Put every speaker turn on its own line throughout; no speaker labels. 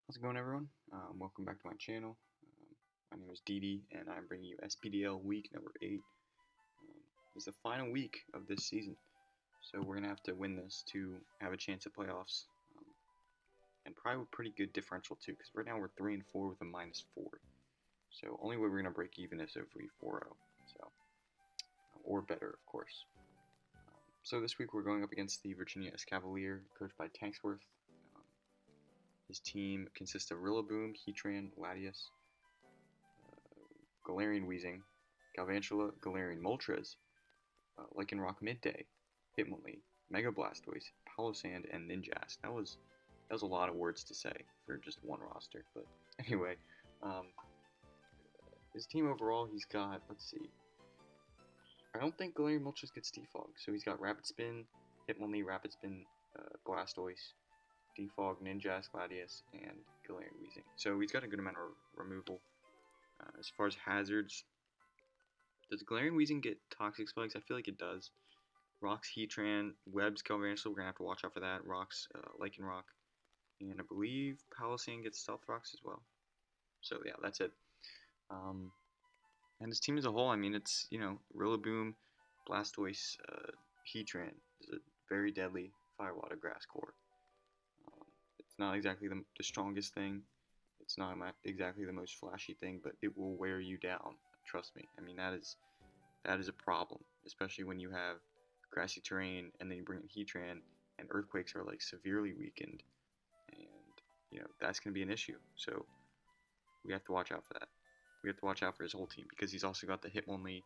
How's it going, everyone? Welcome back to my channel. My name is Didi, and I'm bringing you SPDL week number 8. This is the final week of this season, so we're going to have to win this to have a chance at playoffs, and probably with pretty good differential too, because right now we're 3-4 with a -4. So only way we're going to break even is if we 4-0, so, or better, of course. So this week we're going up against the Virginia Cavalier, coached by Tanksworth. His team consists of Rillaboom, Heatran, Latias, Galarian Weezing, Galvantula, Galarian Moltres, Lycanroc Midday, Hitmonlee, Mega Blastoise, Palossand, and Ninjask. That was a lot of words to say for just one roster. But anyway, his team overall, he's got, let's see, I don't think Galarian Moltres gets Defog, so he's got Rapid Spin, Hitmonlee, Rapid Spin, Blastoise, Defog, Ninjask, Latias, and Galarian Weezing. So he's got a good amount of removal. As far as hazards, does Galarian Weezing get Toxic Spikes? I feel like it does. Rocks, Heatran, Webs, Galvantula, we're going to have to watch out for that. Rocks, Lycanroc, and I believe Palossand gets Stealth Rocks as well. So yeah, that's it. And his team as a whole, I mean, it's, Rillaboom, Blastoise, Heatran is a very deadly Fire Water Grass core. It's not exactly the strongest thing. It's not exactly the most flashy thing, but it will wear you down. Trust me. I mean, that is a problem, especially when you have grassy terrain and then you bring in Heatran and Earthquakes are like severely weakened, and that's going to be an issue. So we have to watch out for that. We have to watch out for his whole team because he's also got the Hitmonlee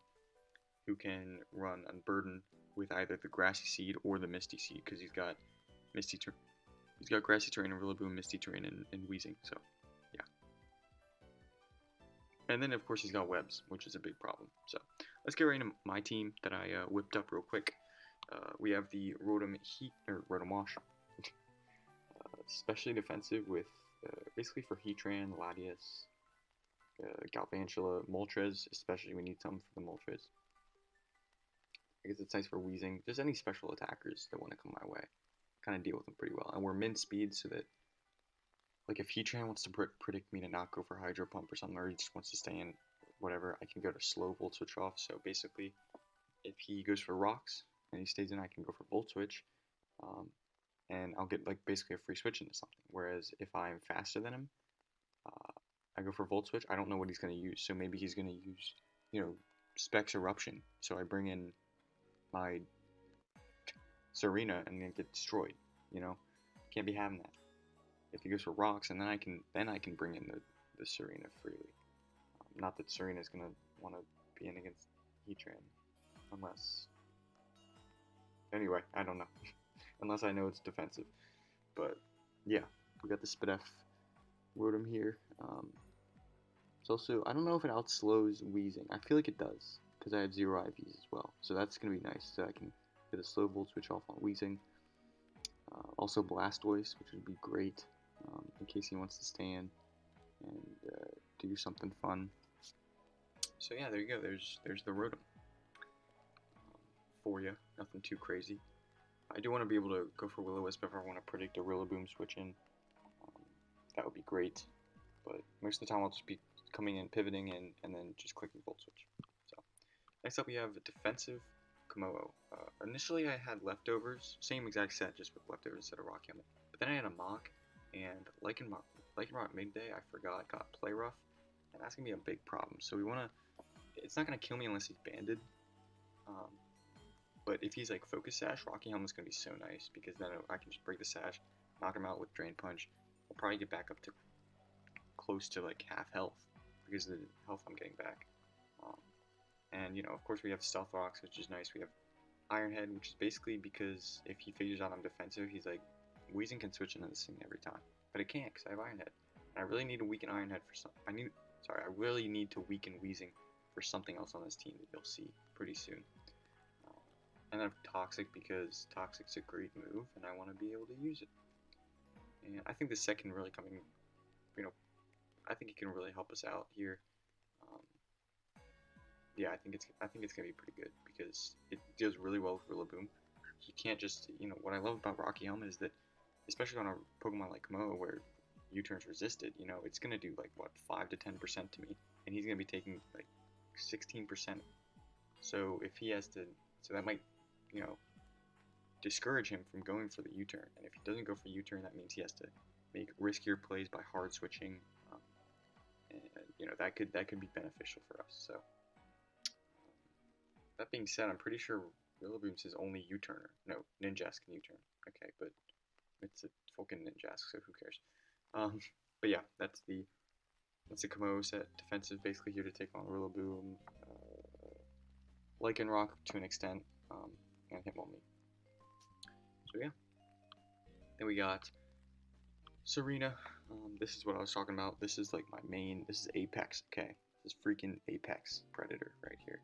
who can run Unburden with either the Grassy Seed or the Misty Seed because he's got He's got Grassy Terrain and Rillaboom, Misty Terrain, and Weezing, so yeah. And then, of course, he's got Webs, which is a big problem. So let's get right into my team that I whipped up real quick. We have the Rotom Wash, especially defensive with basically for Heatran, Latias, Galvantula, Moltres, especially we need some for the Moltres. I guess it's nice for Weezing. Just any special attackers that want to come my way. Kind of deal with them pretty well. And we're min speed so that, like, if Heatran wants to predict me to not go for Hydro Pump or something, or he just wants to stay in whatever, I can go to slow Volt Switch off. So basically, if he goes for Rocks and he stays in, I can go for Volt Switch, and I'll get, like, basically a free switch into something. Whereas if I'm faster than him, I go for Volt Switch, I don't know what he's going to use. So maybe he's going to use, Specs Eruption. So I bring in my Serena and then get destroyed, can't be having that. If he goes for Rocks, and then I can bring in the Serena freely. Not that Serena's gonna want to be in against Heatran, unless. Anyway, I don't know, unless I know it's defensive. But yeah, we got the Spidef Rotom here. It's also, I don't know if it outslows Weezing. I feel like it does because I have 0 IVs as well, so that's gonna be nice. So I can get a slow Volt Switch off on Weezing. Also Blastoise, which would be great in case he wants to stay in and do something fun. So yeah, there you go. There's the Rotom for you. Nothing too crazy. I do want to be able to go for Will-O-Wisp if I want to predict a Rillaboom switch in. That would be great. But most of the time I'll just be coming in, pivoting in, and then just clicking Volt Switch. So next up we have defensive Komodo. Initially I had leftovers, same exact set, just with leftovers instead of Rock Helmet. But then I had a mock, and Lycanroc Midday, I forgot, got Play Rough, and that's going to be a big problem. So we want to, it's not going to kill me unless he's banded, but if he's like Focus Sash, Rocky Helmet's going to be so nice, because then I can just break the Sash, knock him out with Drain Punch. I'll probably get back up to close to like half health, because of the health I'm getting back. And, of course we have Stealth Rocks, which is nice. We have Iron Head, which is basically because if he figures out I'm defensive, he's like, Weezing can switch into this thing every time. But it can't, because I have Iron Head. And I really need to weaken Iron Head for I really need to weaken Weezing for something else on this team that you'll see pretty soon. And I have Toxic, because Toxic's a great move, and I want to be able to use it. And I think the second really coming, I think it can really help us out here. Yeah, I think it's gonna be pretty good because it deals really well with Rillaboom. You can't just, what I love about Rocky Helmet is that, especially on a Pokemon like Komodo, where U-turns resisted, it's gonna do like what 5 to 10% to me, and he's gonna be taking like 16%. So if he has to, so that might, you know, discourage him from going for the U-turn. And if he doesn't go for U-turn, that means he has to make riskier plays by hard switching, and that could be beneficial for us. So that being said, I'm pretty sure Rillaboom's his only U-turner. No, Ninjask can U-turn. Okay, but it's a fucking Ninjask, so who cares? But yeah, that's the Komodo set. Defensive, basically here to take on Rillaboom, Lycanroc to an extent, and Hitmonlee. So yeah. Then we got Serena. This is what I was talking about. This is like my main. This is Apex. Okay, this is freaking Apex Predator right here.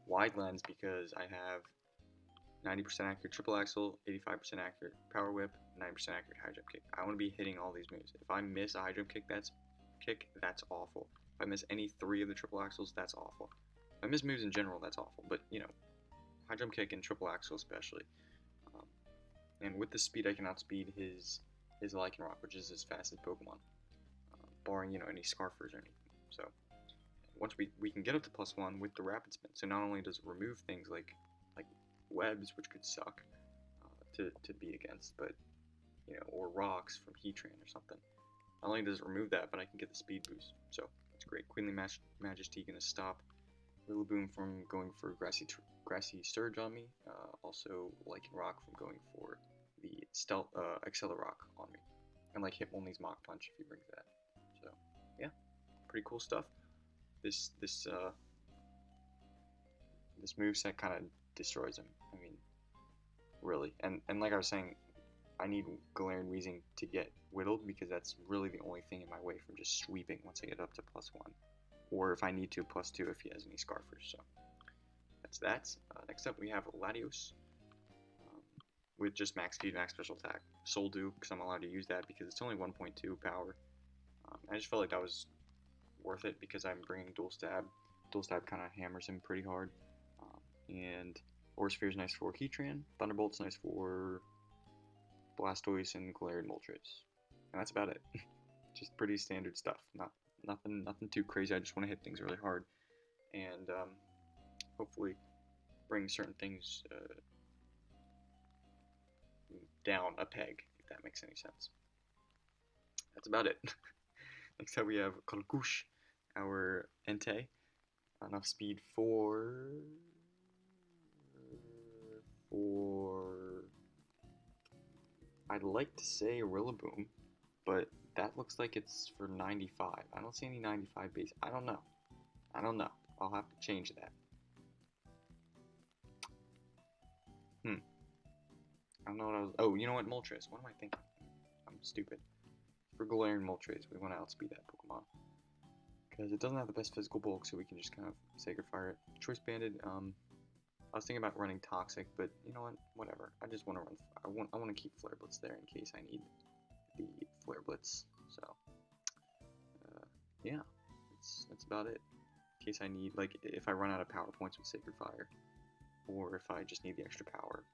Wide lens because I have 90% accurate triple axle, 85% accurate power whip, 9% accurate high jump kick. I want to be hitting all these moves. If I miss a high jump kick, that's awful. If I miss any 3 of the triple axles, that's awful. If I miss moves in general, that's awful. But high jump kick and triple axle especially. And with the speed, I can outspeed his Lycanroc, which is his fastest Pokemon, barring any Scarfers or anything. So once we can get up to +1 with the rapid spin. So not only does it remove things like webs, which could suck to be against, but or rocks from Heatran or something. Not only does it remove that, but I can get the speed boost. So that's great. Queenly Majesty gonna stop Rillaboom from going for Grassy Surge on me. Also Lycanroc from going for the Stealth Accelerock on me. And like Hitmonlee's Mach Punch if he brings that. So yeah, pretty cool stuff. This moveset kind of destroys him. I mean, really. And like I was saying, I need Galarian Weezing to get whittled because that's really the only thing in my way from just sweeping once I get up to +1. Or if I need to, +2 if he has any Scarfers. So that's that. Next up we have Latios with just max speed, max special attack. Soul Dew, because I'm allowed to use that because it's only 1.2 power. I just felt like that was worth it because I'm bringing Dual Stab. Dual Stab kind of hammers him pretty hard. And Aura Sphere is nice for Heatran. Thunderbolt's nice for Blastoise and Galarian Moltres. And that's about it. Just pretty standard stuff. Nothing too crazy. I just want to hit things really hard. And hopefully bring certain things down a peg, if that makes any sense. That's about it. Next up we have Kalkush, our Entei. Enough speed for I'd like to say Rillaboom, but that looks like it's for 95. I don't see any 95 base. I don't know. I'll have to change that. I don't know what I was... Oh, you know what? Moltres. What am I thinking? I'm stupid. For Galarian Moltres, we want to outspeed that Pokemon. Because it doesn't have the best physical bulk, so we can just kind of Sacred Fire it. Choice Banded, I was thinking about running Toxic, but you know what? Whatever. I just want to run... I want to keep Flare Blitz there in case I need the Flare Blitz. So, yeah. That's about it. In case I need... Like, if I run out of power points with Sacred Fire. Or if I just need the extra power.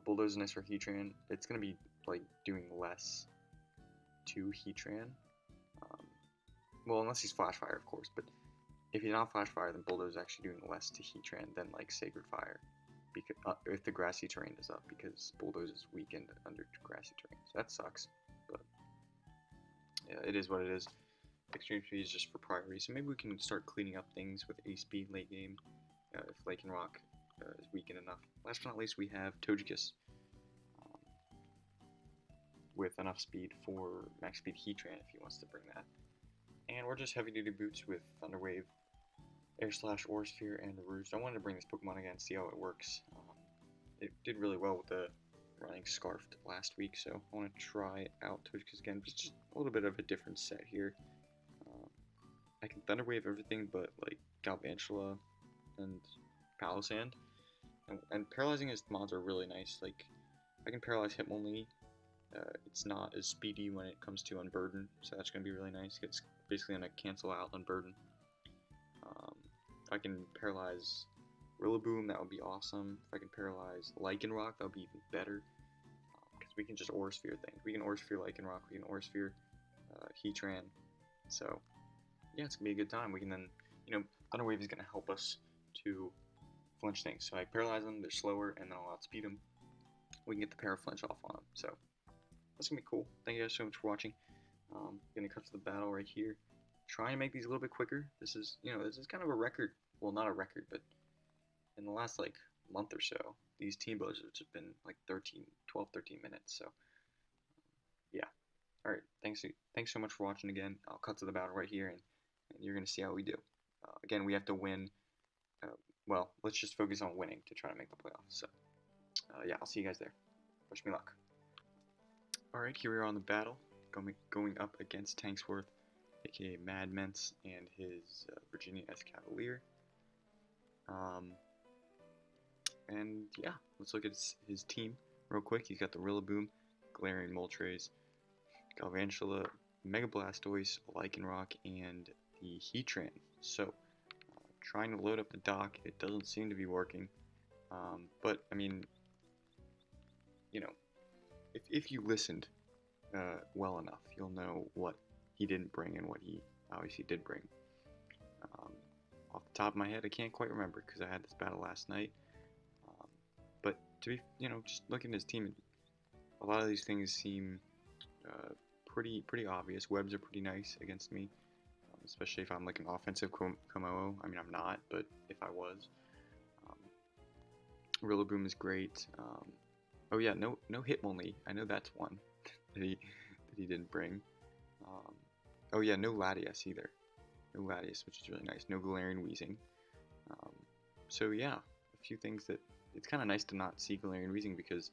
Bulldoze is nice for Heatran. It's going to be, like, doing less to Heatran. Well, unless he's Flash Fire, of course, but if he's not Flash Fire, then Bulldoze is actually doing less to Heatran than, like, Sacred Fire. Because, if the grassy terrain is up, because Bulldoze is weakened under grassy terrain. So that sucks, but yeah, it is what it is. Extreme Speed is just for priority, so maybe we can start cleaning up things with A-Speed late game, if Lycanroc is weakened enough. Last but not least, we have Togekiss with enough speed for max speed Heatran if he wants to bring that. And we're just heavy duty boots with Thunder Wave, Air Slash, Aura Sphere, and Roost. I wanted to bring this Pokemon again, see how it works. It did really well with the running Scarfed last week, so I want to try out Togekiss again. Just a little bit of a different set here. I can Thunder Wave everything but like Galvantula and Palossand. And paralyzing his mods are really nice. Like, I can paralyze Hitmonlee. It's not as speedy when it comes to Unburden, so that's going to be really nice. It's basically going to cancel out Unburden. If I can paralyze Rillaboom, that would be awesome. If I can paralyze Lycanroc, that would be even better. Because we can just Aura Sphere things. We can Aura Sphere Lycanroc, we can Aura Sphere Heatran. So yeah, it's gonna be a good time. We can then, Thunder Wave is gonna help us to flinch things. So I paralyze them, they're slower, and then I'll outspeed them. We can get the para flinch off on them. So that's gonna be cool. Thank you guys so much for watching. Gonna cut to the battle right here. Trying to make these a little bit quicker. This is kind of a record. Well, not a record, but in the last like month or so, these team buzzers have been like 12, 13 minutes. So yeah. All right. Thanks so much for watching again. I'll cut to the battle right here, and you're gonna see how we do. Again, we have to win. Well, let's just focus on winning to try to make the playoffs. So yeah, I'll see you guys there. Wish me luck. All right, here we are on the battle, going up against Tanksworth, aka Mad Mence, and his Virginia S Cavalier. And yeah, let's look at his team real quick. He's got the Rillaboom, Galarian Moltres, Galvantula, Mega Blastoise, Lycanroc, and the Heatran. So, trying to load up the dock, it doesn't seem to be working. But I mean, if you listened well enough, you'll know what he didn't bring and what he obviously did bring. Off the top of my head, I can't quite remember because I had this battle last night. But to be, just looking at his team, a lot of these things seem pretty obvious. Webs are pretty nice against me, especially if I'm like an offensive Komodo. I mean, I'm not, but if I was, Rillaboom is great. Oh yeah, no Hitmonlee. I know that's one that he didn't bring. Oh yeah, no Latias either. No Latias, which is really nice. No Galarian Weezing. So yeah, a few things that it's kind of nice to not see Galarian Weezing because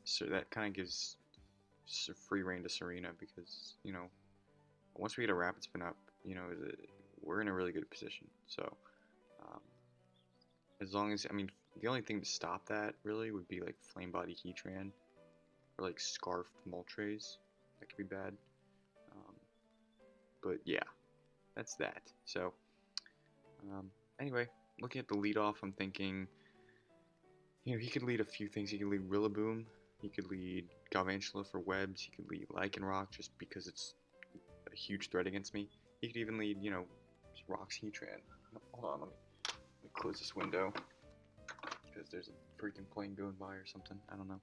so that kind of gives free reign to Serena because once we get a Rapid Spin up, we're in a really good position. So as long as the only thing to stop that really would be like Flame Body Heatran or like Scarfed Moltres. That could be bad. But yeah, that's that. So anyway, looking at the lead off, I'm thinking he could lead a few things. He could lead Rillaboom. He could lead Galvantula for webs. He could lead Lycanroc just because it's a huge threat against me. He could even lead, Rock's Heatran. Hold on, let me close this window because there's a freaking plane going by or something. I don't know.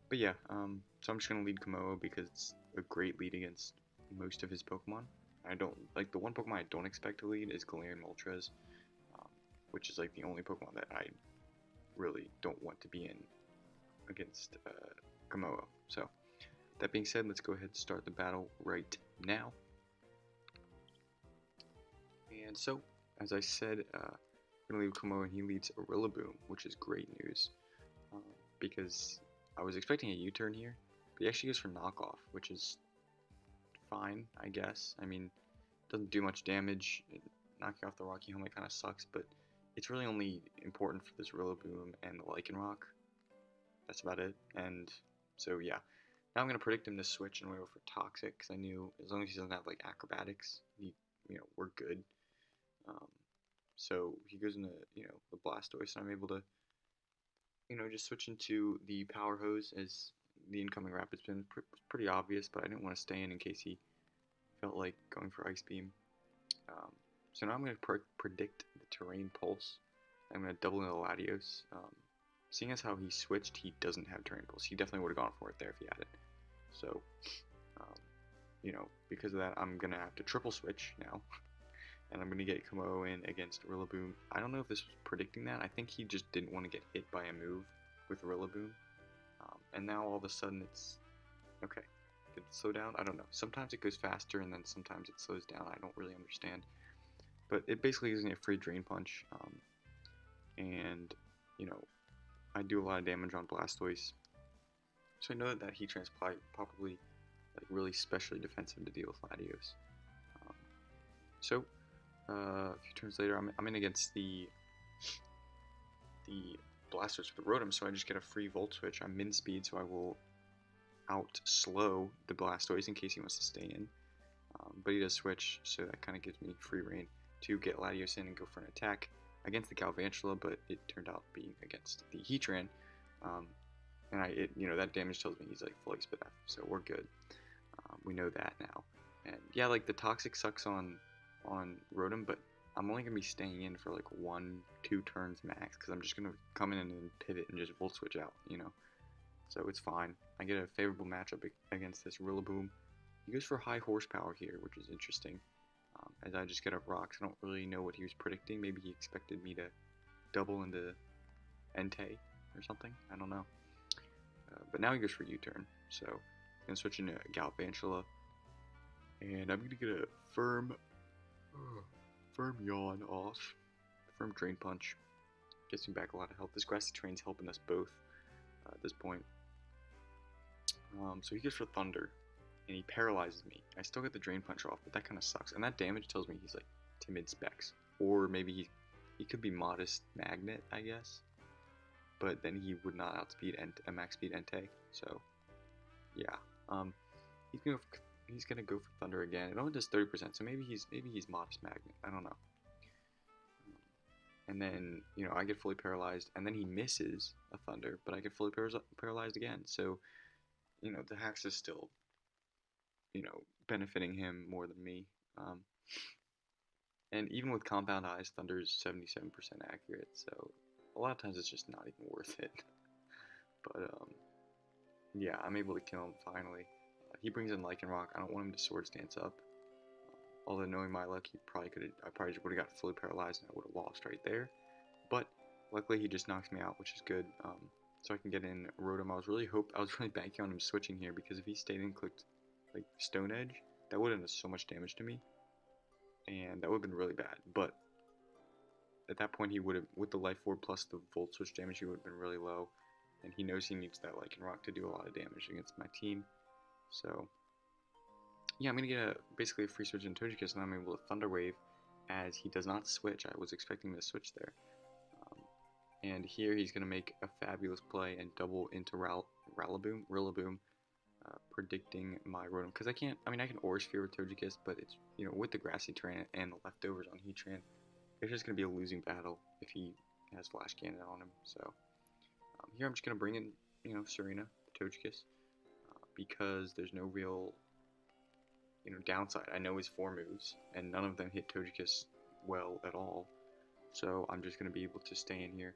But yeah, so I'm just gonna lead Komodo because it's a great lead against most of his Pokemon. I don't like the one Pokemon I don't expect to lead is Galarian Moltres, which is like the only Pokemon that I really don't want to be in against Komodo. So that being said, let's go ahead and start the battle right now. And so, as I said, I'm going to leave Komodo and he leads a Rillaboom, which is great news. Because I was expecting a U-turn here, but he actually goes for knockoff, which is fine, I guess. I mean, it doesn't do much damage. Knocking off the Rocky Helmet kind of sucks, but it's really only important for this Rillaboom and the Lycanroc. That's about it. And so yeah, now I'm gonna predict him to switch and go for Toxic because I knew as long as he doesn't have like Acrobatics, we're good. So he goes into the Blastoise, and I'm able to just switch into the Power Hose as the incoming Rapid Spin. Pretty obvious, but I didn't want to stay in case he felt like going for Ice Beam. So now I'm going to predict the Terrain Pulse. I'm going to double into Latios. Seeing as how he switched, he doesn't have Terrain Pulse. He definitely would have gone for it there if he had it. So, because of that, I'm going to have to triple switch now. And I'm going to get Komodo in against Rillaboom. I don't know if this was predicting that. I think he just didn't want to get hit by a move with Rillaboom. And now all of a sudden it's... Okay. Did it slow down? I don't know. Sometimes it goes faster and then sometimes it slows down. I don't really understand. But it basically gives me a free Drain Punch. And, I do a lot of damage on Blastoise. So I know that Heatran's probably like really specially defensive to deal with Latios. So a few turns later, I'm in against the Blastoise with the Rotom, so I just get a free Volt Switch. I'm min speed, so I will out-slow the Blastoise in case he wants to stay in. But he does switch, so that kind of gives me free reign to get Latios in and go for an attack against the Galvantula, but it turned out being against the Heatran. And that damage tells me he's like fully spit off, so we're good. We know that now. And yeah, like the toxic sucks on Rotom, but I'm only gonna be staying in for like 1-2 turns max because I'm just gonna come in and pivot and just Volt Switch out, you know. So it's fine. I get a favorable matchup against this Rillaboom. He goes for high horsepower here, which is interesting. As I just get up rocks, I don't really know what he was predicting. Maybe he expected me to double into Entei or something. I don't know. But now he goes for U-turn. So I'm gonna switch into Galvantula, and I'm gonna get a firm yawn off. Firm Drain Punch. Gets me back a lot of health. This Grassy Terrain's helping us both at this point. So he goes for Thunder, and he paralyzes me. I still get the Drain Punch off, but that kind of sucks. And that damage tells me he's like timid specs, or maybe he could be modest Magnet, I guess. But then he would not outspeed a max speed Entei. So yeah, he's gonna go for Thunder again. It only does 30%, so maybe he's modest Magnet. I don't know. And then, you know, I get fully paralyzed, and then he misses a Thunder, but I get fully paralyzed again. So, you know, the Hacks is still, you know, benefiting him more than me. And even with Compound Eyes, Thunder is 77% accurate, so a lot of times it's just not even worth it. But, yeah, I'm able to kill him finally. He brings in Lycanroc. I don't want him to Swords Dance up. Although knowing my luck, I probably would have got fully paralyzed and I would have lost right there. But luckily he just knocks me out, which is good. So I can get in Rotom. I was really banking on him switching here, because if he stayed and clicked like Stone Edge, that would have done so much damage to me, and that would have been really bad. But at that point, he would have, with the Life Orb plus the Volt Switch damage, he would have been really low, and he knows he needs that Lycanroc to do a lot of damage against my team. So yeah, I'm gonna get basically a free switch in Togekiss, and I'm able to Thunder Wave, as he does not switch. I was expecting him to switch there. And here he's going to make a fabulous play and double into Rillaboom, predicting my Rotom. Because I can Aura Sphere with Togekiss, but it's, you know, with the Grassy Terrain and the leftovers on Heatran, it's just going to be a losing battle if he has Flash Cannon on him. So here I'm just going to bring in, you know, Serena, Togekiss, because there's no real, you know, downside. I know his 4 moves, and none of them hit Togekiss well at all. So I'm just going to be able to stay in here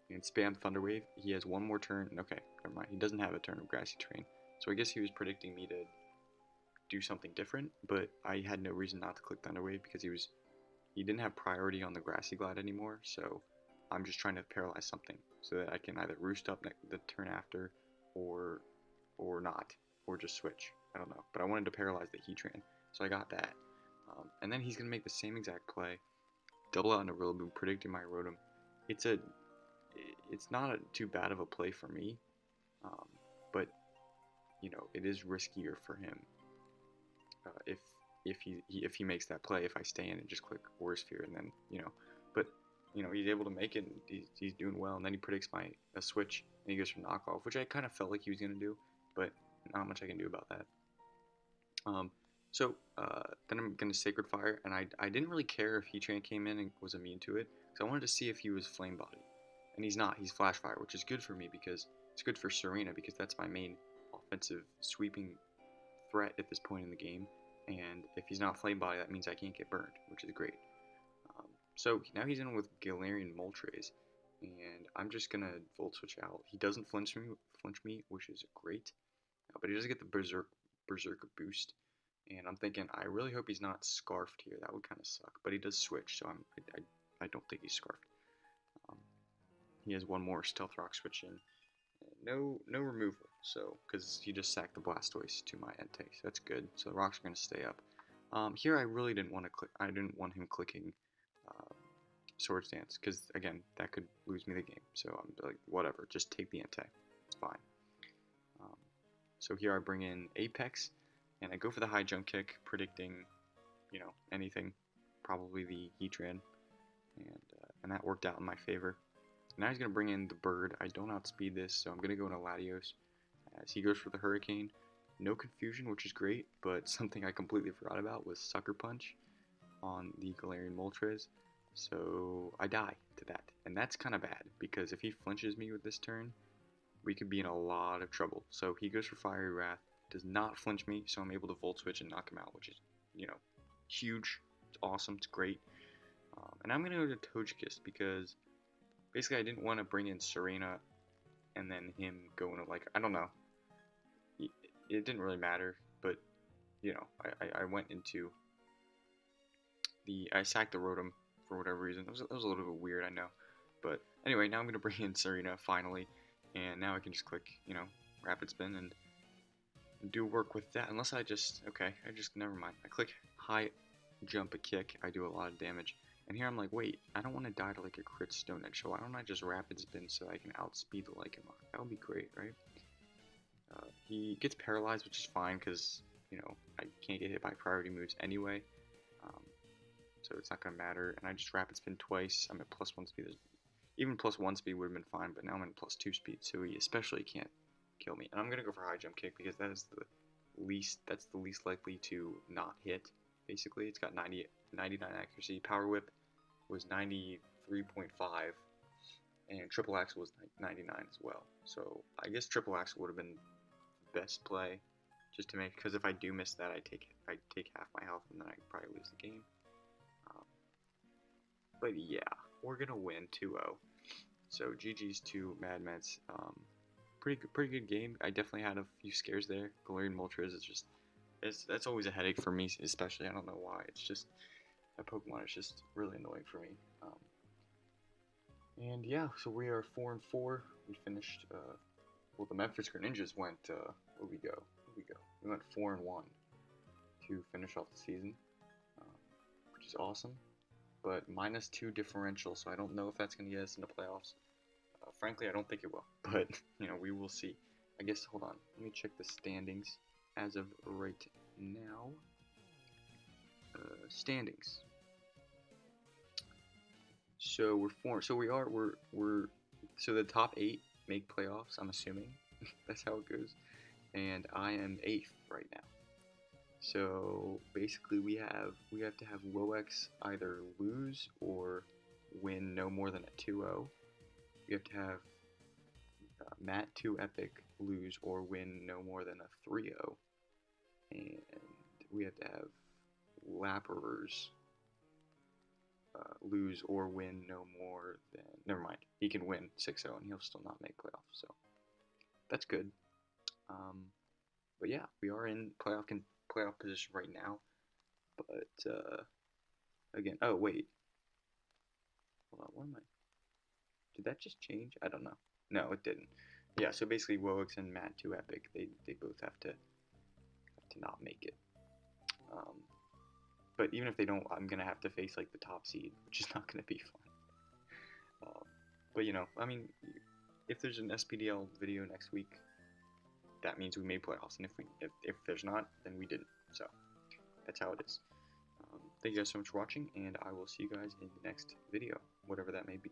and spam Thunder Wave. He has one more turn. Okay, never mind. He doesn't have a turn of Grassy Terrain. So I guess he was predicting me to do something different, but I had no reason not to click Thunder Wave because he didn't have priority on the Grassy Glide anymore. So I'm just trying to paralyze something so that I can either roost up the turn after, or not, or just switch. I don't know. But I wanted to paralyze the Heatran, so I got that. And then he's gonna make the same exact play, double out into Rillaboom, predicting my Rotom. It's not too bad of a play for me, but you know, it is riskier for him if he makes that play. If I stay in and just click Aura Sphere, and then, you know, but you know, he's able to make it. And he's doing well, and then he predicts a switch, and he goes for knockoff, which I kind of felt like he was gonna do, but not much I can do about that. So then I'm gonna Sacred Fire, and I didn't really care if Heatran came in and was immune to it, because I wanted to see if he was Flame Body. And he's not. He's Flash Fire, which is good for me, because it's good for Serena, because that's my main offensive sweeping threat at this point in the game. And if he's not Flame Body, that means I can't get burned, which is great. So now he's in with Galarian Moltres, and I'm just gonna Volt Switch out. He doesn't flinch me, which is great, but he does get the Berserker boost. And I'm thinking, I really hope he's not Scarfed here. That would kind of suck. But he does switch, so I don't think he's Scarfed. He has one more Stealth Rock switch in. No removal, so because he just sacked the Blastoise to my Entei, so that's good. So the rocks are going to stay up. Here I really didn't want to click. I didn't want him clicking Swords Dance, because again, that could lose me the game. So I'm like, whatever, just take the Entei. It's fine. So here I bring in Apex, and I go for the high jump kick, predicting, you know, anything, probably the Heatran, and that worked out in my favor. Now he's going to bring in the Bird. I don't outspeed this, so I'm going to go into Latios as he goes for the Hurricane. No confusion, which is great, but something I completely forgot about was Sucker Punch on the Galarian Moltres. So I die to that, and that's kind of bad, because if he flinches me with this turn, we could be in a lot of trouble. So he goes for Fiery Wrath, does not flinch me, so I'm able to volt switch and knock him out, which is, you know, huge. It's awesome. It's great. And I'm gonna go to Togekiss because basically I didn't want to bring in Serena and then him going to, like, I don't know. It didn't really matter, but you know, I went into I sacked the Rotom for whatever reason. It was a little bit weird, I know. But anyway, now I'm going to bring in Serena finally. And now I can just click, you know, Rapid Spin and do work with that. Unless never mind. I click high jump a kick. I do a lot of damage. And here I'm like, wait, I don't want to die to like a crit Stone Edge. So why don't I just Rapid Spin so I can outspeed the Lycanroc? That would be great, right? He gets paralyzed, which is fine because, you know, I can't get hit by priority moves anyway. So it's not going to matter. And I just Rapid Spin twice. I'm at +1 speed. Even +1 speed would have been fine, but now I'm in +2 speed, so he especially can't kill me. And I'm going to go for high jump kick because that's the least likely to not hit, basically. It's got 99 accuracy. Power Whip was 93.5, and Triple Axle was 99 as well. So I guess Triple Axle would have been the best play, just to make, because if I do miss that, I take half my health, and then I probably lose the game. But yeah, we're gonna win 2-0. So GG's to Mad Mets. Pretty good game. I definitely had a few scares there. Galarian Moltres is just, that's always a headache for me, especially. I don't know why. It's just, that Pokemon is just really annoying for me. And yeah, so we are 4-4. We finished. Well, the Memphis Greninjas went. Where we go? We went 4-1 to finish off the season, which is awesome. But -2 differential, so I don't know if that's going to get us in the playoffs. Frankly, I don't think it will, but, you know, we will see. I guess, hold on, let me check the standings as of right now. Standings. So so the top 8 make playoffs, I'm assuming. That's how it goes. And I am 8th right now. So basically we have to have Woex either lose or win no more than a 2-0. We have to have Matt 2 Epic lose or win no more than a 3-0. And we have to have Lapperers lose or win no more than, never mind, he can win 6-0 and he'll still not make playoffs, so that's good. But yeah, we are in playoff position right now. But again, oh wait, hold on, what am I? Did that just change? I don't know. No, it didn't. Yeah, so basically, Woex and Matt 2 Epic, they both have to not make it. But even if they don't, I'm gonna have to face like the top seed, which is not gonna be fun. But you know, I mean, if there's an SPDL video next week, that means we made playoffs, and if there's not, then we didn't. So that's how it is. Thank you guys so much for watching, and I will see you guys in the next video, whatever that may be.